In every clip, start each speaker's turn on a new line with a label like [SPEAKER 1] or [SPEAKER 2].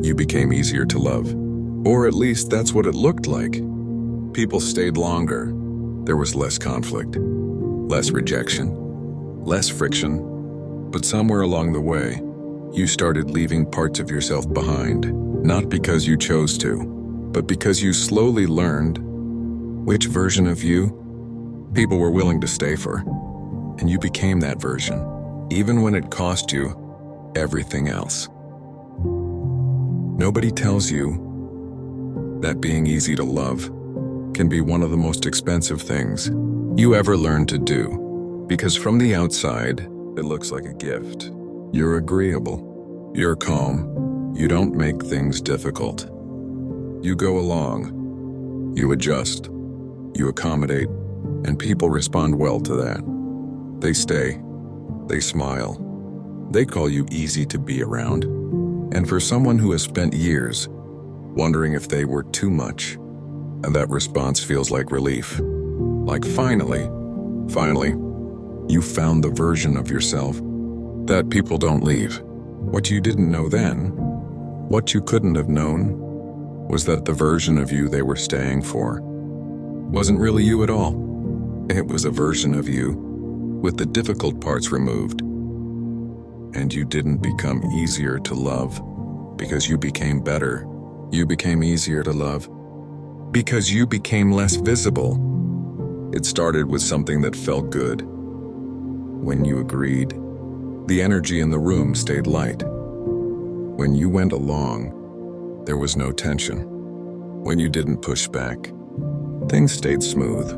[SPEAKER 1] you became easier to love. Or at least that's what it looked like. People stayed longer. There was less conflict, less rejection, less friction. But somewhere along the way, you started leaving parts of yourself behind, not because you chose to, but because you slowly learned which version of you people were willing to stay for. And you became that version, even when it cost you everything else. Nobody tells you that being easy to love can be one of the most expensive things you ever learn to do, because from the outside, it looks like a gift. You're agreeable. You're calm. You don't make things difficult. You go along. You adjust. You accommodate. And people respond well to that. They stay. They smile. They call you easy to be around. And for someone who has spent years wondering if they were too much, that response feels like relief. Like finally, you found the version of yourself that people don't leave. What you didn't know then, what you couldn't have known, was that the version of you they were staying for wasn't really you at all. It was a version of you with the difficult parts removed. And you didn't become easier to love because you became better. You became easier to love because you became less visible. It started with something that felt good. When you agreed, the energy in the room stayed light. When you went along, there was no tension. When you didn't push back, things stayed smooth.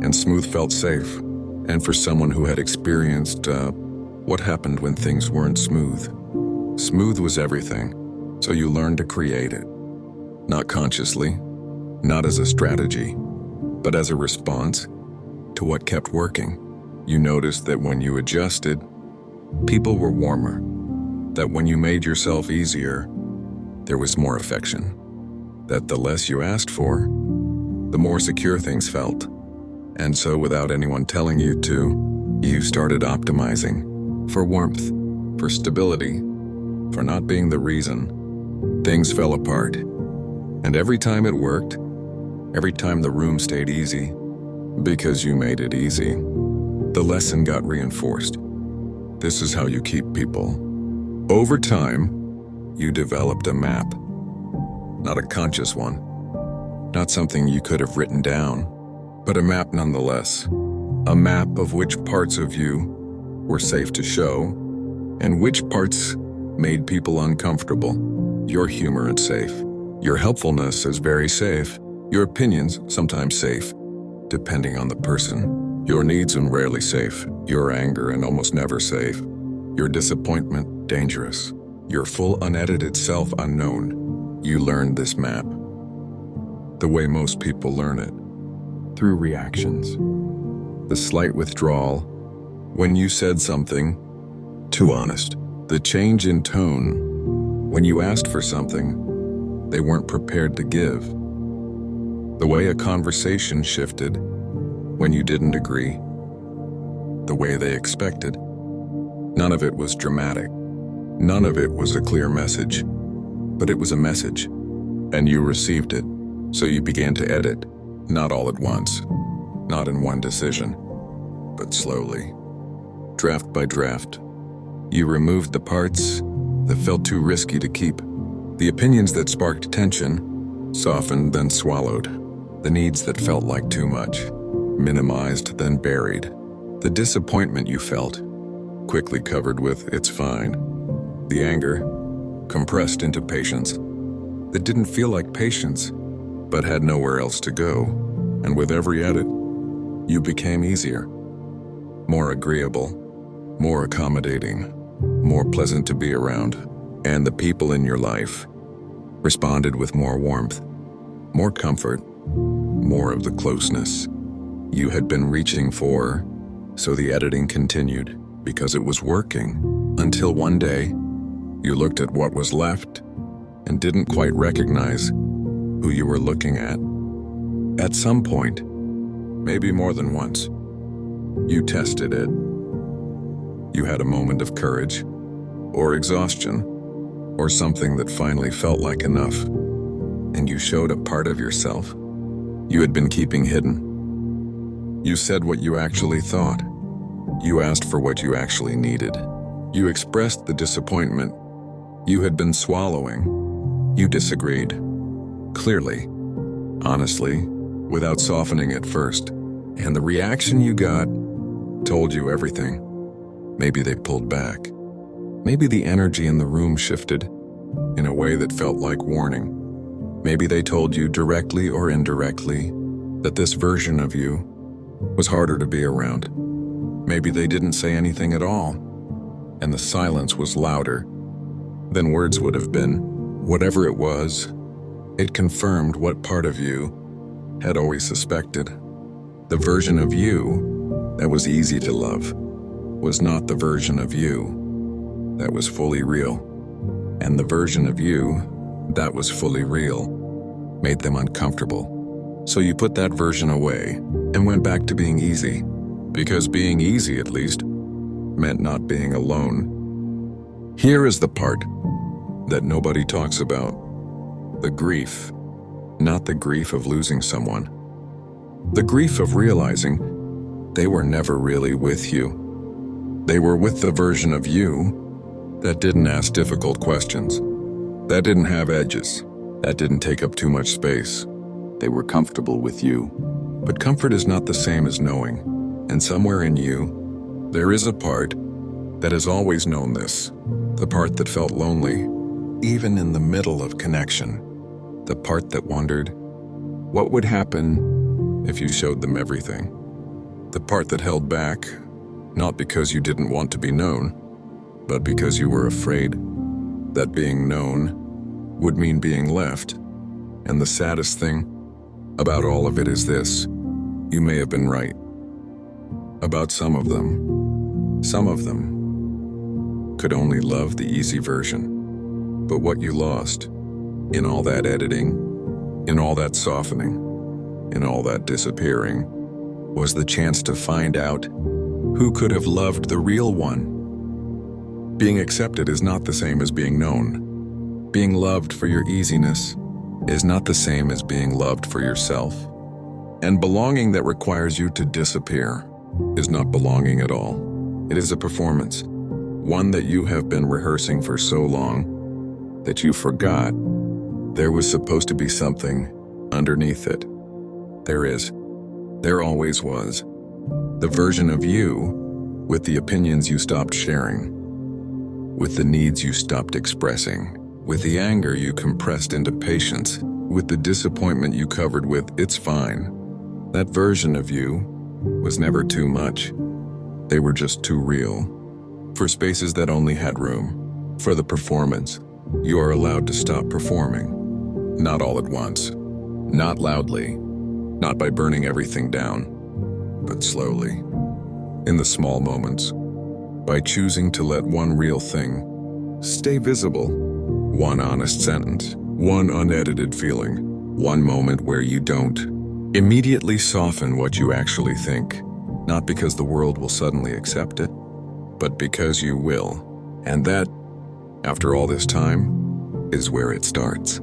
[SPEAKER 1] And smooth felt safe. And for someone who had experienced what happened when things weren't smooth, smooth was everything. So you learned to create it. Not consciously, not as a strategy, but as a response to what kept working. You noticed that when you adjusted, people were warmer. That when you made yourself easier, there was more affection. That the less you asked for, the more secure things felt. And so without anyone telling you to, you started optimizing for warmth, for stability, for not being the reason things fell apart. And every time it worked, every time the room stayed easy, because you made it easy, the lesson got reinforced. This is how you keep people. Over time, you developed a map. Not a conscious one. Not something you could have written down, but a map nonetheless. A map of which parts of you were safe to show, and which parts made people uncomfortable. Your humor is safe. Your helpfulness is very safe. Your opinions sometimes safe, depending on the person. Your needs and rarely safe. Your anger and almost never safe. Your disappointment dangerous. Your full unedited self unknown. You learned this map the way most people learn it, through reactions. The slight withdrawal when you said something too honest. The change in tone when you asked for something they weren't prepared to give. The way a conversation shifted when you didn't agree. The way they expected. None of it was dramatic. None of it was a clear message. But it was a message, and you received it. So you began to edit, not all at once, not in one decision, but slowly, draft by draft. You removed the parts that felt too risky to keep, the opinions that sparked tension, softened then swallowed, the needs that felt like too much, minimized then buried, the disappointment you felt, quickly covered with "it's fine," the anger, compressed into patience, that didn't feel like patience, but had nowhere else to go. And with every edit, you became easier, more agreeable, more accommodating, more pleasant to be around. And the people in your life responded with more warmth, more comfort, more of the closeness you had been reaching for. So the editing continued because it was working, until one day you looked at what was left and didn't quite recognize who you were looking at. At some point, maybe more than once, you tested it. You had a moment of courage or exhaustion, or something that finally felt like enough, and you showed a part of yourself you had been keeping hidden. You said what you actually thought. You asked for what you actually needed. You expressed the disappointment you had been swallowing. You disagreed. Clearly, honestly, without softening at first. And the reaction you got told you everything. Maybe they pulled back. Maybe the energy in the room shifted in a way that felt like warning. Maybe they told you directly or indirectly that this version of you was harder to be around. Maybe they didn't say anything at all, and the silence was louder than words would have been. Whatever it was, it confirmed what part of you had always suspected. The version of you that was easy to love was not the version of you that was fully real. And the version of you that was fully real made them uncomfortable. So you put that version away and went back to being easy, because being easy, at least, meant not being alone. Here is the part that nobody talks about. The grief, not the grief of losing someone. The grief of realizing they were never really with you. They were with the version of you that didn't ask difficult questions, that didn't have edges, that didn't take up too much space. They were comfortable with you. But comfort is not the same as knowing. And somewhere in you, there is a part that has always known this. The part that felt lonely, even in the middle of connection. The part that wondered, what would happen if you showed them everything? The part that held back, not because you didn't want to be known, but because you were afraid that being known would mean being left. And the saddest thing about all of it is this: you may have been right about some of them. Some of them could only love the easy version. But what you lost in all that editing, in all that softening, in all that disappearing, was the chance to find out who could have loved the real one. Being accepted is not the same as being known. Being loved for your easiness is not the same as being loved for yourself. And belonging that requires you to disappear is not belonging at all. It is a performance, one that you have been rehearsing for so long that you forgot there was supposed to be something underneath it. There is. There always was. The version of you with the opinions you stopped sharing, with the needs you stopped expressing, with the anger you compressed into patience, with the disappointment you covered with "it's fine." That version of you was never too much. They were just too real. For spaces that only had room for the performance, you are allowed to stop performing. Not all at once, not loudly, not by burning everything down, but slowly, in the small moments, by choosing to let one real thing stay visible. One honest sentence, one unedited feeling, one moment where you don't immediately soften what you actually think, not because the world will suddenly accept it, but because you will. And that, after all this time, is where it starts.